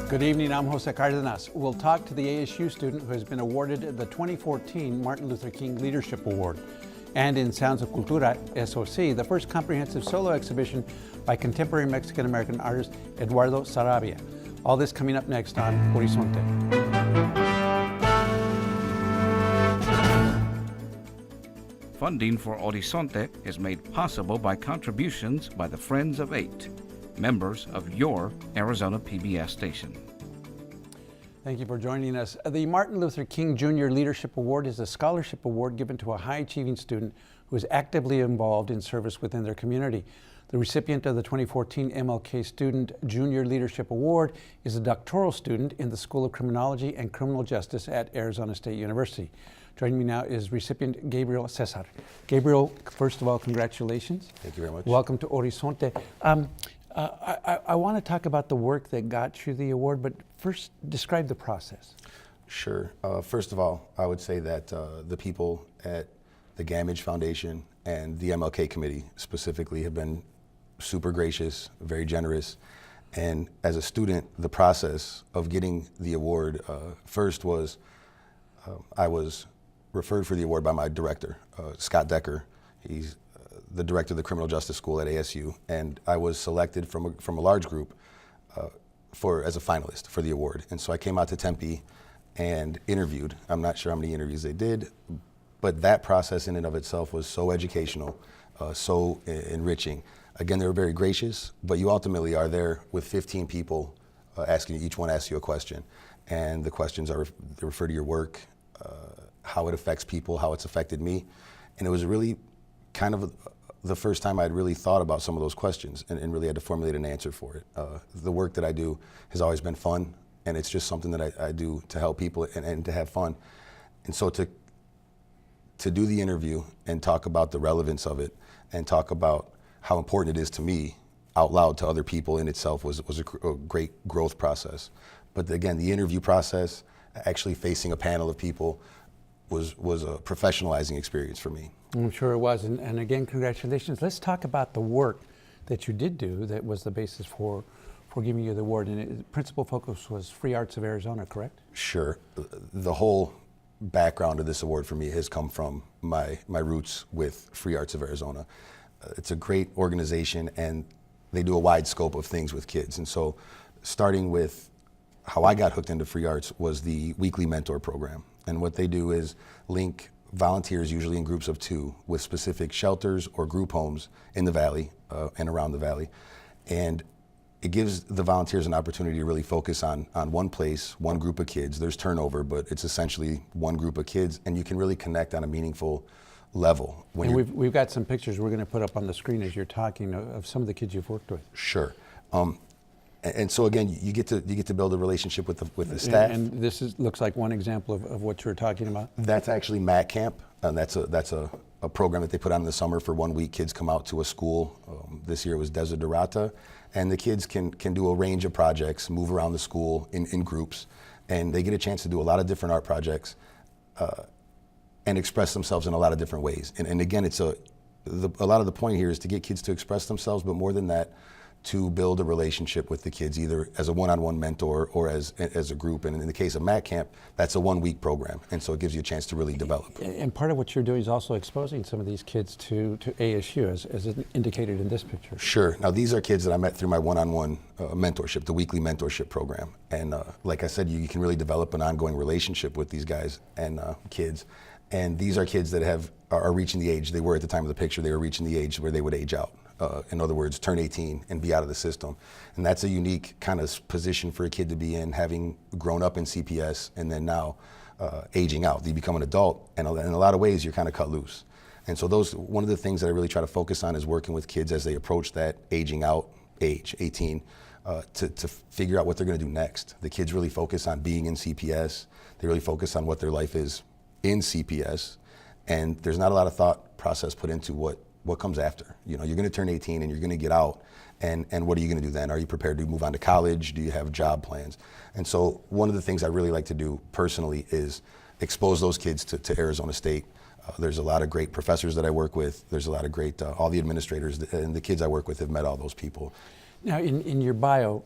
Good evening, I'm Jose Cardenas. We'll talk to the ASU student who has been awarded the 2014 Martin Luther King Leadership Award. And in Sounds of Cultura, SOC, the first comprehensive solo exhibition by contemporary Mexican-American artist Eduardo Saravia. All this coming up next on Horizonte. Funding for Horizonte is made possible by contributions by the Friends of Eight, members of your Arizona PBS station. Thank you for joining us. The Martin Luther King Jr. Leadership Award is a scholarship award given to a high-achieving student who is actively involved in service within their community. The recipient of the 2014 MLK Student Junior Leadership Award is a doctoral student in the School of Criminology and Criminal Justice at Arizona State University. Joining me now is recipient Gabriel Cesar. Gabriel, first of all, congratulations. Thank you very much. Welcome to Horizonte. I want to talk about the work that got you the award, but first describe the process. Sure. First of all, I would say that the people at the Gamage Foundation and the MLK Committee specifically have been super gracious, very generous. And as a student, the process of getting the award first was I was referred for the award by my director, Scott Decker. He's the director of the Criminal Justice School at ASU, and I was selected from a large group as a finalist for the award. And so I came out to Tempe and interviewed. I'm not sure how many interviews they did, but that process in and of itself was so educational, so enriching. Again, they were very gracious, but you ultimately are there with 15 people each one asks you a question. And the questions they refer to your work, how it affects people, how it's affected me. And it was really kind of the first time I'd really thought about some of those questions and really had to formulate an answer for it. The work that I do has always been fun, and it's just something that I do to help people and to have fun. And so to do the interview and talk about the relevance of it and talk about how important it is to me out loud to other people in itself was a great growth process. But again, the interview process, actually facing a panel of people, was a professionalizing experience for me. I'm sure it was, and again, congratulations. Let's talk about the work that you did do that was the basis for giving you the award, and the principal focus was Free Arts of Arizona, correct? Sure. The whole background of this award for me has come from my roots with Free Arts of Arizona. It's a great organization, and they do a wide scope of things with kids. And so starting with how I got hooked into Free Arts was the weekly mentor program. And what they do is link volunteers, usually in groups of 2, with specific shelters or group homes in the valley and around the valley. And it gives the volunteers an opportunity to really focus on one place, one group of kids. There's turnover, but it's essentially one group of kids, and you can really connect on a meaningful level. And we've got some pictures we're going to put up on the screen as you're talking of some of the kids you've worked with. Sure. And so again, you get to build a relationship with the staff. And this looks like one example of what you're talking about. That's actually Mat Camp, and that's a program that they put on in the summer for 1 week. Kids come out to a school. This year it was Desiderata, and the kids can do a range of projects, move around the school in groups, and they get a chance to do a lot of different art projects and express themselves in a lot of different ways. And again, it's a lot of the point here is to get kids to express themselves, but more than that, to build a relationship with the kids, either as a one-on-one mentor or as a group. And in the case of Mat Camp, that's a 1-week program, and so it gives you a chance to really develop. And part of what you're doing is also exposing some of these kids to ASU, as indicated in this picture. Sure. Now, these are kids that I met through my one-on-one mentorship, the weekly mentorship program. And like I said, you can really develop an ongoing relationship with these guys and kids. And these are kids that are reaching the age, they were at the time of the picture, they were reaching the age where they would age out. In other words, turn 18 and be out of the system. And that's a unique kind of position for a kid to be in, having grown up in CPS and then now aging out. You become an adult, and in a lot of ways, you're kind of cut loose. And so one of the things that I really try to focus on is working with kids as they approach that aging out age, 18, to figure out what they're going to do next. The kids really focus on being in CPS. They really focus on what their life is in CPS. And there's not a lot of thought process put into what comes after. You know, you're going to turn 18 and you're going to get out, and what are you going to do then? Are you prepared to move on to college? Do you have job plans? And so one of the things I really like to do personally is expose those kids to Arizona State. There's a lot of great professors that I work with. There's a lot of great, all the administrators and the kids I work with have met all those people. Now, in your bio,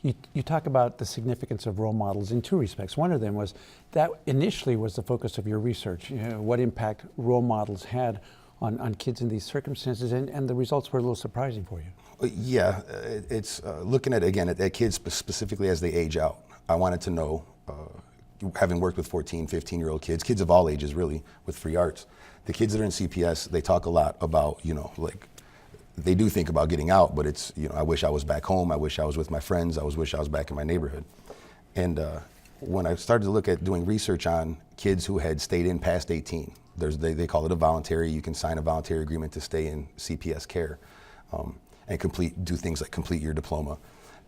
you talk about the significance of role models in two respects. One of them was that initially was the focus of your research, what impact role models had on kids in these circumstances, and the results were a little surprising for you. Yeah, it's looking at kids specifically as they age out. I wanted to know, having worked with 14, 15-year-old kids of all ages really, with Free Arts, the kids that are in CPS, they talk a lot about, like, they do think about getting out, but it's, I wish I was back home, I wish I was with my friends, wish I was back in my neighborhood. And when I started to look at doing research on kids who had stayed in past 18, they call it a voluntary, you can sign a voluntary agreement to stay in CPS care and do things like complete your diploma.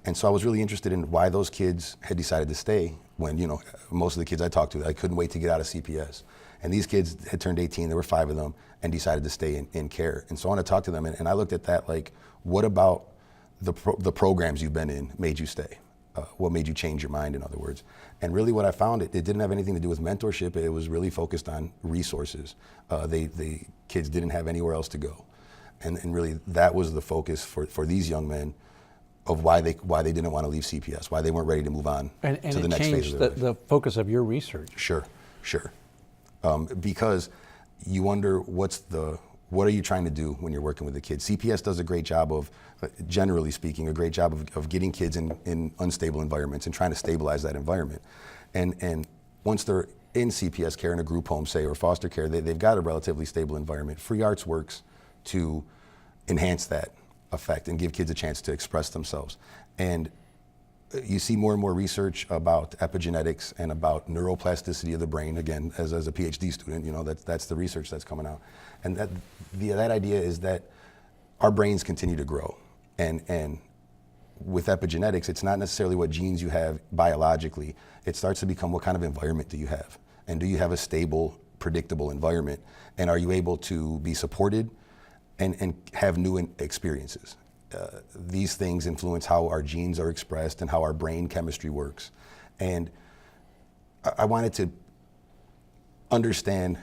And so I was really interested in why those kids had decided to stay when, most of the kids I talked to, I couldn't wait to get out of CPS. And these kids had turned 18, there were 5 of them, and decided to stay in care. And so I want to talk to them, and I looked at that like, what about the programs you've been in made you stay? What made you change your mind, in other words? And really what I found, it didn't have anything to do with mentorship, it was really focused on resources. The kids didn't have anywhere else to go. And really that was the focus for these young men of why they didn't want to leave CPS, why they weren't ready to move on to the next phase of their life. And it changed the focus of your research. Sure. Because you wonder what are you trying to do when you're working with the kids? CPS does a great job of, generally speaking, of getting kids in unstable environments and trying to stabilize that environment. And once they're in CPS care in a group home, say, or foster care, they've got a relatively stable environment. Free Arts works to enhance that effect and give kids a chance to express themselves. And you see more and more research about epigenetics and about neuroplasticity of the brain. Again, as a PhD student, that's the research that's coming out. And that idea is that our brains continue to grow. And with epigenetics, it's not necessarily what genes you have biologically. It starts to become what kind of environment do you have? And do you have a stable, predictable environment? And are you able to be supported and have new experiences? These things influence how our genes are expressed and how our brain chemistry works. And I wanted to understand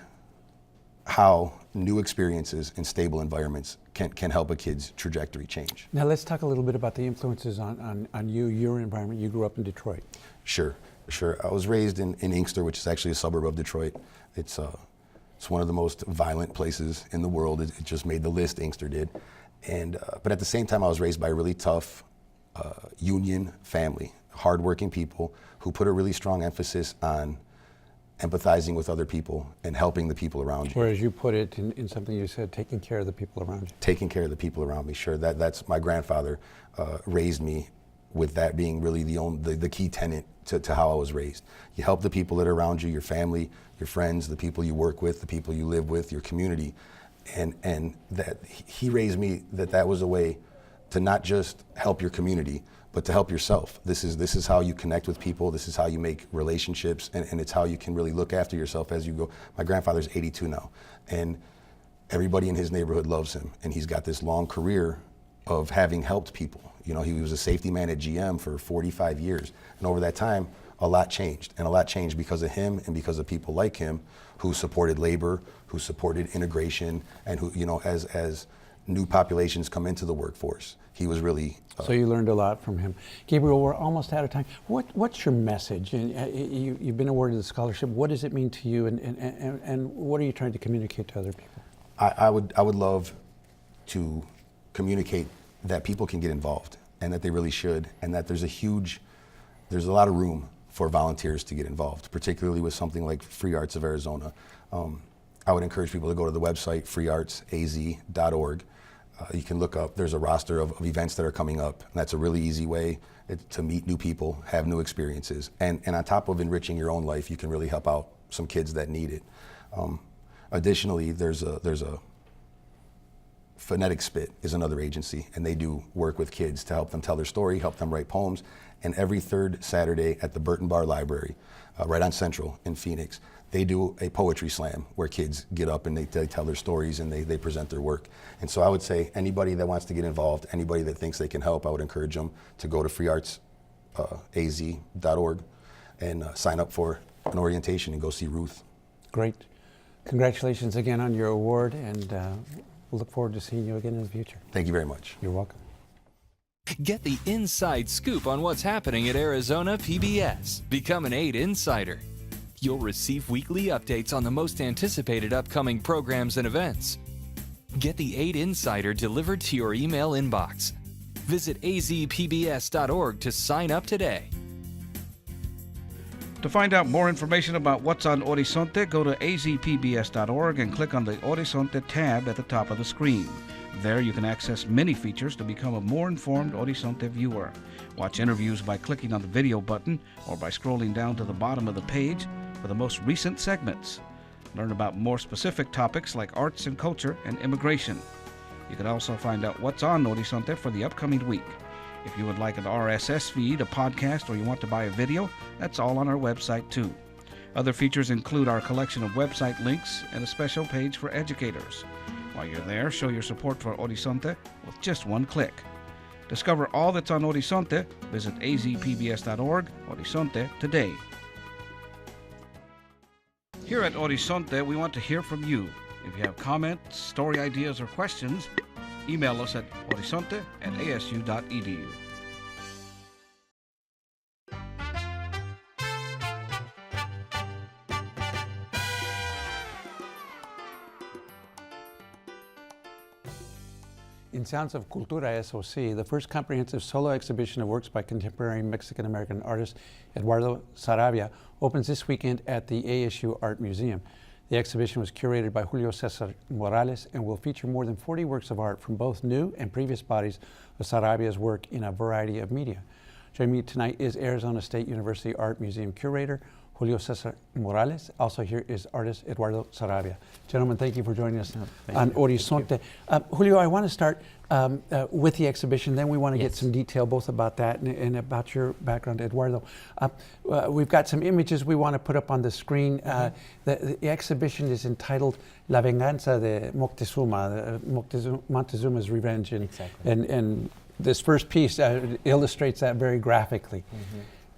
how new experiences in stable environments can help a kid's trajectory change. Now let's talk a little bit about the influences on you, your environment. You grew up in Detroit. Sure. I was raised in Inkster, which is actually a suburb of Detroit. It's one of the most violent places in the world. It just made the list, Inkster did. And but at the same time, I was raised by a really tough union family, hardworking people who put a really strong emphasis on empathizing with other people and helping the people around you. Whereas you put it in something you said, taking care of the people around you. Taking care of the people around me, sure. That's my grandfather raised me with that being really the key tenet to how I was raised. You help the people that are around you, your family, your friends, the people you work with, the people you live with, your community. And that he raised me that was a way to not just help your community, but to help yourself. This is how you connect with people. This is how you make relationships, and it's how you can really look after yourself as you go. My grandfather's 82 now, and everybody in his neighborhood loves him, and he's got this long career of having helped people. He was a safety man at GM for 45 years, and over that time, a lot changed because of him and because of people like him who supported labor, who supported integration, and who, as new populations come into the workforce, he was really... So you learned a lot from him. Gabriel, we're almost out of time. What's your message? And you've been awarded the scholarship. What does it mean to you, and what are you trying to communicate to other people? I would love to communicate that people can get involved, and that they really should, and that there's a lot of room for volunteers to get involved, particularly with something like Free Arts of Arizona. I would encourage people to go to the website, freeartsaz.org. You can look up, there's a roster of events that are coming up, and that's a really easy way to meet new people, have new experiences, and on top of enriching your own life, you can really help out some kids that need it. Additionally, there's a Phonetic Spit is another agency, and they do work with kids to help them tell their story, help them write poems. And every third Saturday at the Burton Bar Library, right on Central in Phoenix, they do a poetry slam where kids get up and they tell their stories and they present their work. And so I would say anybody that wants to get involved, anybody that thinks they can help, I would encourage them to go to freeartsaz.org and sign up for an orientation and go see Ruth. Great. Congratulations again on your award, and we'll look forward to seeing you again in the future. Thank you very much. You're welcome. Get the inside scoop on what's happening at Arizona PBS. Become an 8 Insider. You'll receive weekly updates on the most anticipated upcoming programs and events. Get the 8 Insider delivered to your email inbox. Visit azpbs.org to sign up today. To find out more information about what's on Horizonte, go to azpbs.org and click on the Horizonte tab at the top of the screen. There you can access many features to become a more informed Horizonte viewer. Watch interviews by clicking on the video button or by scrolling down to the bottom of the page for the most recent segments. Learn about more specific topics like arts and culture and immigration. You can also find out what's on Horizonte for the upcoming week. If you would like an RSS feed, a podcast, or you want to buy a video, that's all on our website too. Other features include our collection of website links and a special page for educators. While you're there, show your support for Horizonte with just one click. Discover all that's on Horizonte. Visit azpbs.org, Horizonte today. Here at Horizonte, we want to hear from you. If you have comments, story ideas, or questions, email us at horizonte@asu.edu. In Sounds of Cultura SOC, the first comprehensive solo exhibition of works by contemporary Mexican-American artist Eduardo Saravia opens this weekend at the ASU Art Museum. The exhibition was curated by Julio Cesar Morales and will feature more than 40 works of art from both new and previous bodies of Saravia's work in a variety of media. Joining me tonight is Arizona State University Art Museum curator Julio Cesar Morales. Also here is artist Eduardo Saravia. Gentlemen, thank you for joining us on Horizonte. Julio, I want to start with the exhibition, then we want to get some detail both about that and about your background, Eduardo. We've got some images we want to put up on the screen. The exhibition is entitled La Venganza de Moctezuma, Montezuma's Revenge. And this first piece illustrates that very graphically.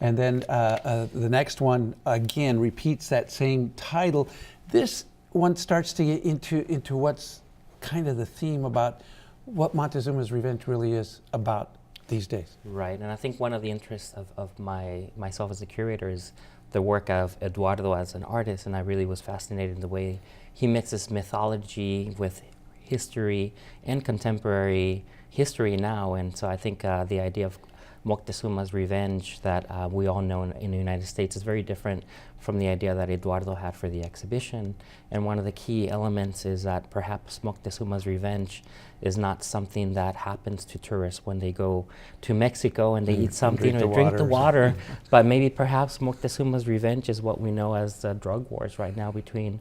And then the next one, again, repeats that same title. This one starts to get into what's kind of the theme about what Montezuma's Revenge really is about these days. Right, and I think one of the interests of myself as a curator is the work of Eduardo as an artist, and I really was fascinated in the way he mixes mythology with history and contemporary history now. And so I think the idea of Moctezuma's Revenge that we all know in the United States is very different from the idea that Eduardo had for the exhibition. And one of the key elements is that perhaps Moctezuma's Revenge is not something that happens to tourists when they go to Mexico and they eat something or drink the water, but maybe perhaps Moctezuma's Revenge is what we know as drug wars right now between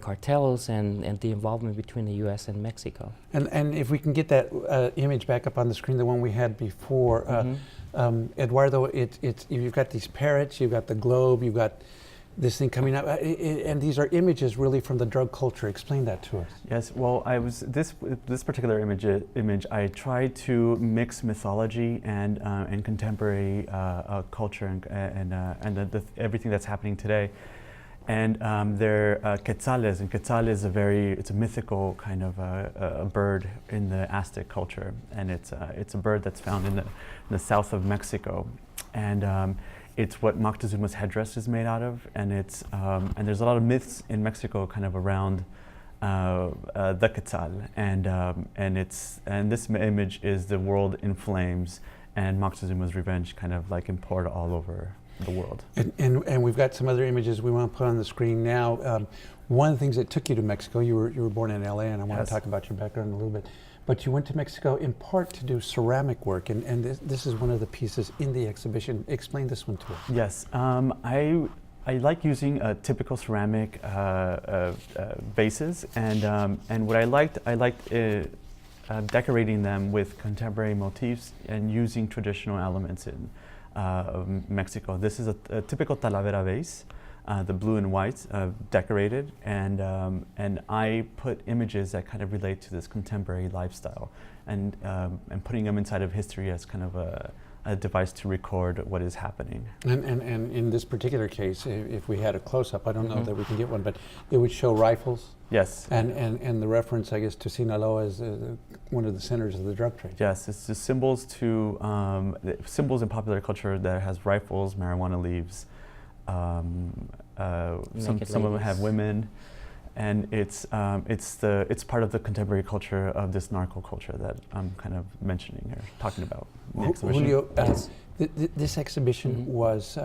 cartels and the involvement between the U.S. and Mexico. And if we can get that image back up on the screen, the one we had before, Eduardo, you've got these parrots, you've got the globe, you've got this thing coming up, and these are images really from the drug culture. Explain that to us. Yes, well, this particular image. I tried to mix mythology and contemporary culture and everything that's happening today. And they're quetzales, and quetzal is it's a mythical kind of a bird in the Aztec culture, and it's a bird that's found in the south of Mexico, and it's what Moctezuma's headdress is made out of, and and there's a lot of myths in Mexico kind of around the quetzal, and this image is the world in flames, and Moctezuma's Revenge kind of like poured all over the world. And we've got some other images we want to put on the screen now. One of the things that took you to Mexico, you were born in LA, and I want to talk about your background a little bit, but you went to Mexico in part to do ceramic work, and this is one of the pieces in the exhibition. Explain this one to us. Yes, I like using typical ceramic vases, and what I liked decorating them with contemporary motifs and using traditional elements of Mexico. This is a typical Talavera vase. the blue and white decorated, and I put images that kind of relate to this contemporary lifestyle, and putting them inside of history as kind of a device to record what is happening. And in this particular case, if we had a close-up, I don't know that we can get one, but it would show rifles. Yes. And the reference, I guess, to Sinaloa as one of the centers of the drug trade. Yes, it's just symbols to symbols in popular culture that has rifles, marijuana leaves. Some of them have women, and it's part of the contemporary culture of this narco culture that I'm kind of mentioning or talking about. In the exhibition. Julio, this exhibition was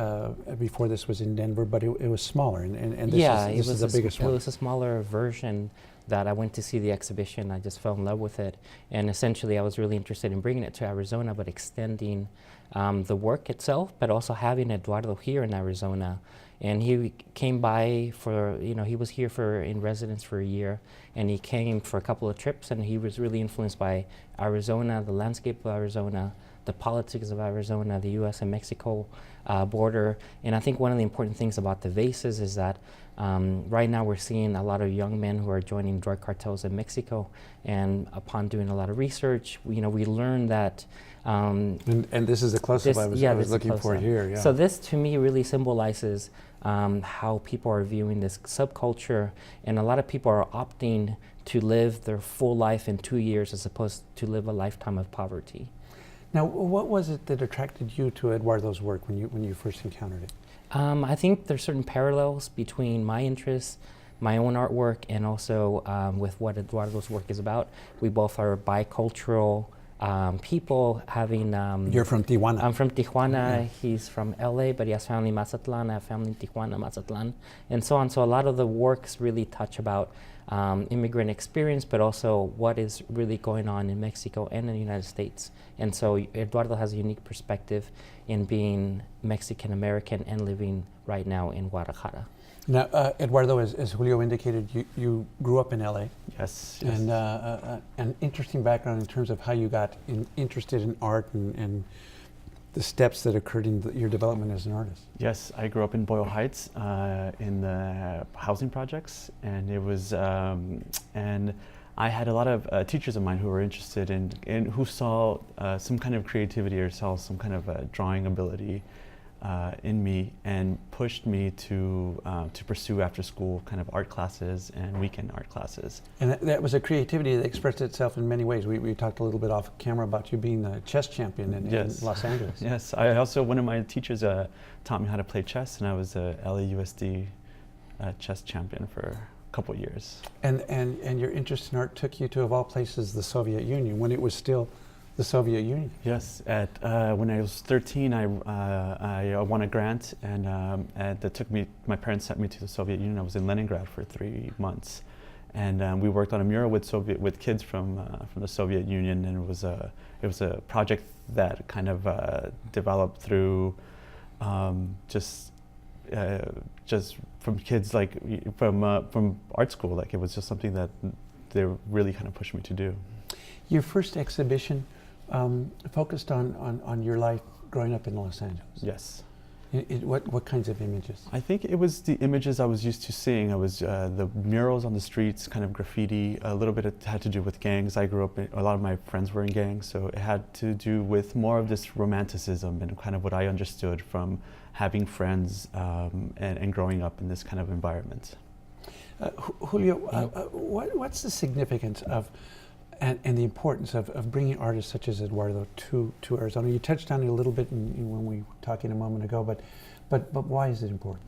before this was in Denver, but it was smaller, and this is the biggest one. It was a smaller version that I went to see the exhibition. I just fell in love with it, and essentially I was really interested in bringing it to Arizona, but extending the work itself, but also having Eduardo here in Arizona. And he came by for, he was here in residence for a year, and he came for a couple of trips, and he was really influenced by Arizona, the landscape of Arizona, the politics of Arizona, the U.S. and Mexico border. And I think one of the important things about the vases is that right now we're seeing a lot of young men who are joining drug cartels in Mexico, and upon doing a lot of research, we learned that and this is the close-up I was looking for here. Yeah. So this to me really symbolizes how people are viewing this subculture, and a lot of people are opting to live their full life in 2 years as opposed to live a lifetime of poverty. Now, what was it that attracted you to Eduardo's work when you first encountered it? I think there's certain parallels between my interests, my own artwork, and also with what Eduardo's work is about. We both are bicultural people having... You're from Tijuana. I'm from Tijuana. Yeah. He's from LA, but he has family in Mazatlan. I have family in Tijuana, Mazatlan, and so on. So a lot of the works really touch about immigrant experience, but also what is really going on in Mexico and in the United States. And so Eduardo has a unique perspective in being Mexican American and living right now in Guadalajara. Now, Eduardo, as Julio indicated, you grew up in LA. Yes. And an interesting background in terms of how you got interested in art and the steps that occurred in your development as an artist. Yes, I grew up in Boyle Heights in the housing projects, and it was, and I had a lot of teachers of mine who were interested in who saw some kind of creativity or saw some kind of drawing ability in me, and pushed me to pursue after school kind of art classes and weekend art classes. And that was a creativity that expressed itself in many ways. We talked a little bit off camera about you being a chess champion in Los Angeles. Yes, I also, one of my teachers taught me how to play chess, and I was a LAUSD chess champion for a couple of years. And your interest in art took you to, of all places, the Soviet Union, when it was still the Soviet Union. Yes, when I was 13, I won a grant, and that took me. My parents sent me to the Soviet Union. I was in Leningrad for 3 months, and we worked on a mural with kids from the Soviet Union, and it was a project that kind of developed through just from kids, like from art school. Like, it was just something that they really kind of pushed me to do. Your first exhibition focused on your life growing up in Los Angeles. Yes. What kinds of images? I think it was the images I was used to seeing. I was the murals on the streets, kind of graffiti. A little bit had to do with gangs. I grew up, a lot of my friends were in gangs, so it had to do with more of this romanticism and kind of what I understood from having friends and growing up in this kind of environment. Julio, what's the significance of and the importance of bringing artists such as Eduardo to Arizona? You touched on it a little bit when we were talking a moment ago, but why is it important?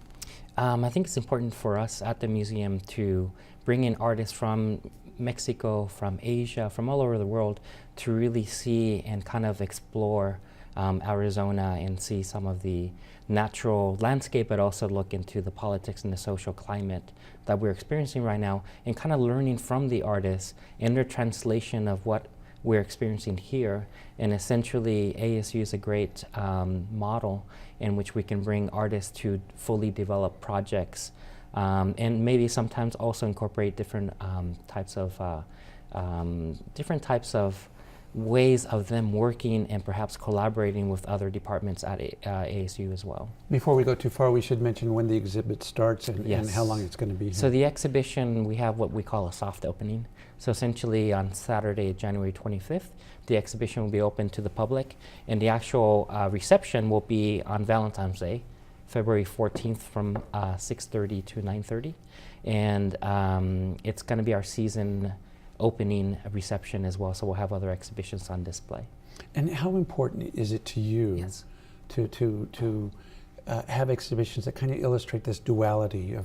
I think it's important for us at the museum to bring in artists from Mexico, from Asia, from all over the world, to really see and kind of explore Arizona and see some of the natural landscape, but also look into the politics and the social climate that we're experiencing right now, and kind of learning from the artists and their translation of what we're experiencing here. And essentially, ASU is a great model in which we can bring artists to fully develop projects, and maybe sometimes also incorporate different types of ways of them working and perhaps collaborating with other departments at ASU as well. Before we go too far, we should mention when the exhibit starts and Yes. how long it's going to be here. So the exhibition, we have what we call a soft opening. So essentially on Saturday, January 25th, the exhibition will be open to the public, and the actual reception will be on Valentine's Day, February 14th from 6:30 to 9:30. And it's going to be our season opening reception as well, so we'll have other exhibitions on display. And how important is it to you Yes. to have exhibitions that kind of illustrate this duality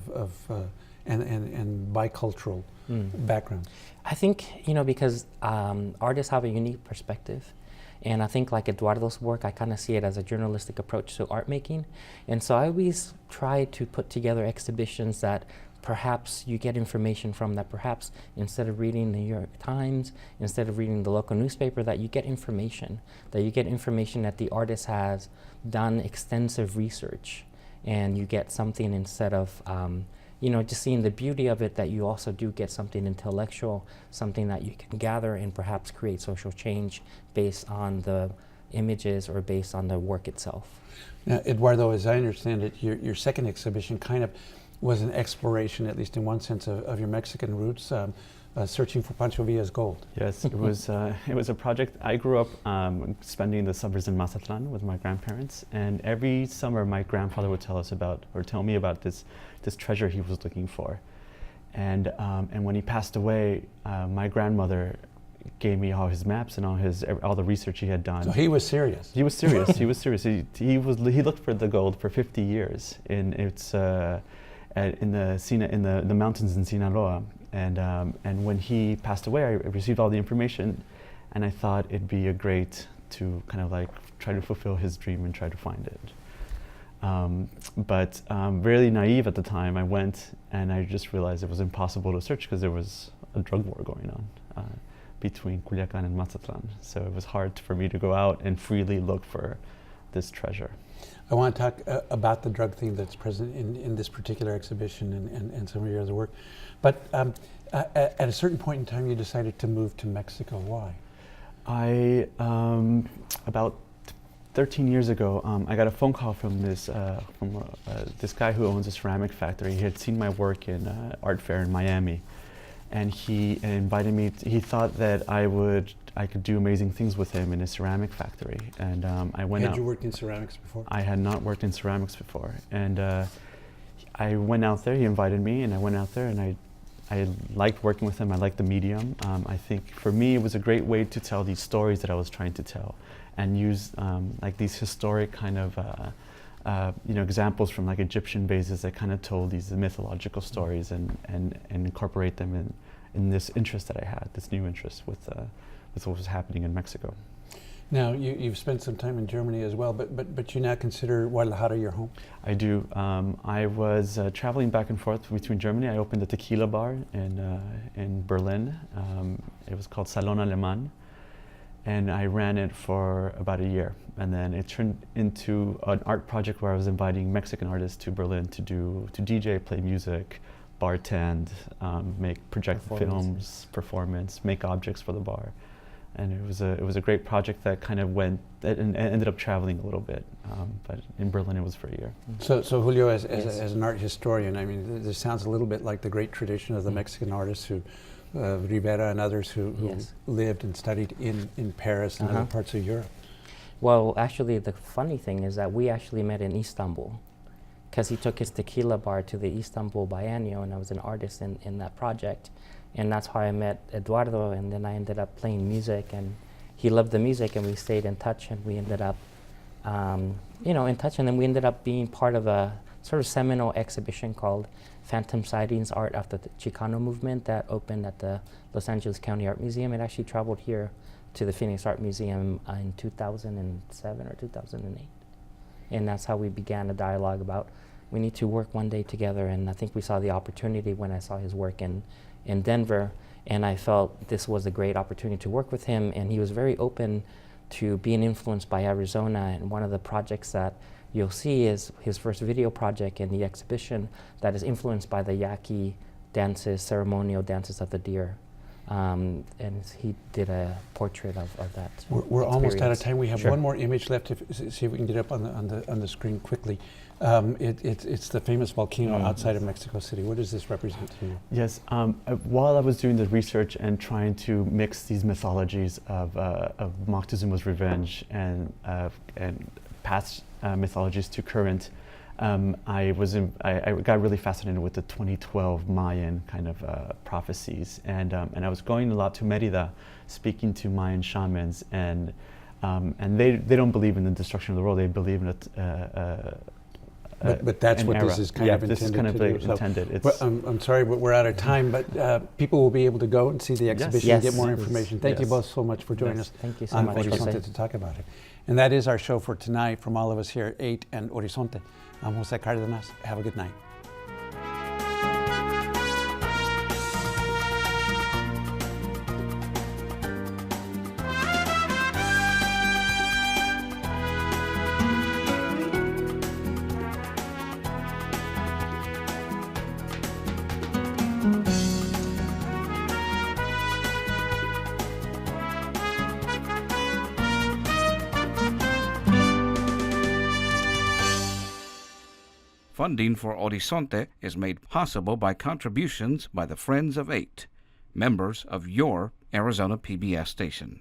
and bicultural background? I think, because artists have a unique perspective. And I think like Eduardo's work, I kind of see it as a journalistic approach to art making. And so I always try to put together exhibitions that perhaps you get information from, that perhaps instead of reading the New York Times, instead of reading the local newspaper, that you get information that the artist has done extensive research, and you get something instead of just seeing the beauty of it, that you also do get something intellectual, something that you can gather and perhaps create social change based on the images or based on the work itself. Now, Eduardo, as I understand it, your second exhibition kind of was an exploration, at least in one sense, of your Mexican roots, searching for Pancho Villa's gold. Yes, it was a project. I grew up spending the summers in Mazatlan with my grandparents, and every summer my grandfather would tell me about this treasure he was looking for. And when he passed away, my grandmother gave me all his maps and all the research he had done. So he was serious. He was serious. He was serious. He looked for the gold for 50 years in the mountains in Sinaloa. And when he passed away, I received all the information, and I thought it'd be a great to kind of like try to fulfill his dream and try to find it. But really naive at the time, I went and I just realized it was impossible to search because there was a drug war going on between Culiacan and Mazatlan. So it was hard for me to go out and freely look for this treasure. I want to talk about the drug theme that's present in this particular exhibition and some of your other work. But at a certain point in time, you decided to move to Mexico. Why? About 13 years ago, I got a phone call from this guy who owns a ceramic factory. He had seen my work in art fair in Miami, and he invited me. He thought that I could do amazing things with him in his ceramic factory, and I went out. Had you worked in ceramics before? I had not worked in ceramics before, and I went out there. He invited me, and I went out there, and I liked working with him. I liked the medium. I think for me, it was a great way to tell these stories that I was trying to tell, and use like these historic kind of examples from like Egyptian bases that kind of told these mythological stories and incorporate them in this interest that I had, this new interest with what was happening in Mexico. Now, you've spent some time in Germany as well, but you now consider Guadalajara your home? I do. I was traveling back and forth between Germany. I opened a tequila bar in Berlin. It was called Salon Alemán, and I ran it for about a year. And then it turned into an art project where I was inviting Mexican artists to Berlin to DJ, play music, bartend, make project films, performance, make objects for the bar. And it was a great project that kind of and ended up traveling a little bit, but in Berlin it was for a year. So Julio, as Yes. an art historian, I mean, this sounds a little bit like the great tradition of the Mexican artists who, Rivera and others who Yes. lived and studied in Paris and other parts of Europe. Well, actually, the funny thing is that we actually met in Istanbul, because he took his tequila bar to the Istanbul Biennial, and I was an artist in that project. And that's how I met Eduardo, and then I ended up playing music, and he loved the music, and we stayed in touch, and we ended up, in touch, and then we ended up being part of a sort of seminal exhibition called Phantom Sightings, Art of the Chicano Movement, that opened at the Los Angeles County Art Museum. It actually traveled here to the Phoenix Art Museum in 2007 or 2008. And that's how we began a dialogue about, we need to work one day together, and I think we saw the opportunity when I saw his work in Denver, and I felt this was a great opportunity to work with him, and he was very open to being influenced by Arizona. And one of the projects that you'll see is his first video project in the exhibition that is influenced by the Yaqui dances, ceremonial dances of the deer. and he did a portrait of that. We're almost out of experience. time. We have Sure. one more image left. See if we can get it up on the screen quickly. It's the famous volcano outside of Mexico City. What does this represent to you? Yes, while I was doing the research and trying to mix these mythologies of Moctezuma's revenge and past mythologies to current, I got really fascinated with the 2012 Mayan kind of prophecies, and I was going a lot to Merida, speaking to Mayan shamans, and they don't believe in the destruction of the world. They believe in But that's an what era. this is kind Yeah, of this is intended kind of to do. intended. Well, It's, I'm sorry, but we're out of time. But people will be able to go and see the exhibition and get Yes. more Yes. information. Thank you Yes. both so much for joining Yes. us Thank you so on much, Jose. Horizonte to talk about it. And that is our show for tonight from all of us here at 8 and Horizonte. I'm Jose Cardenas. Have a good night. Funding for Horizonte is made possible by contributions by the Friends of 8, members of your Arizona PBS station.